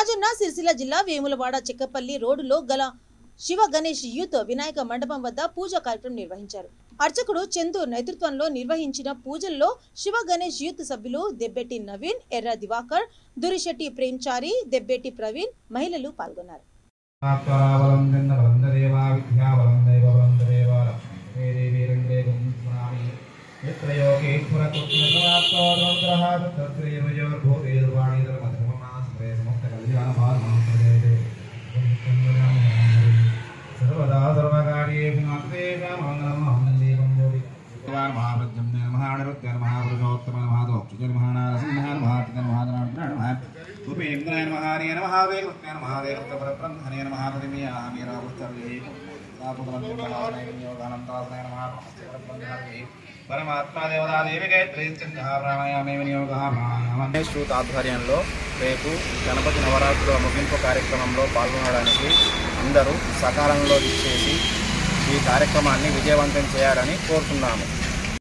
రాజన్న సిరిసిల్ల జిల్లా వేములవాడ చెక్కపల్లి రోడ్డులో గల శివ గణేష్ యూత్ వినాయక మండపం వద్ద పూజా కార్యక్రమం నిర్వహించారు. అర్చకుడు చందు నేతృత్వంలో నిర్వహించిన పూజల్లో శివ గణేష్ యూత్ సభ్యులు దెబ్బెట్టి నవీన్, ఎర్ర దివాకర్, దురిశెట్టి ప్రేమ్చారి, దెబ్బెట్టి ప్రవీణ్ మహిళలు పాల్గొన్నారు. గణేష్ యూత్ ఆధ్వర్యంలో రేపు గణపతి నవరాత్రుల ముగింపు కార్యక్రమంలో పాల్గొనడానికి అందరూ సకాలంలో ఇచ్చేసి ఈ కార్యక్రమాన్ని విజయవంతం చేయాలని కోరుతున్నాము.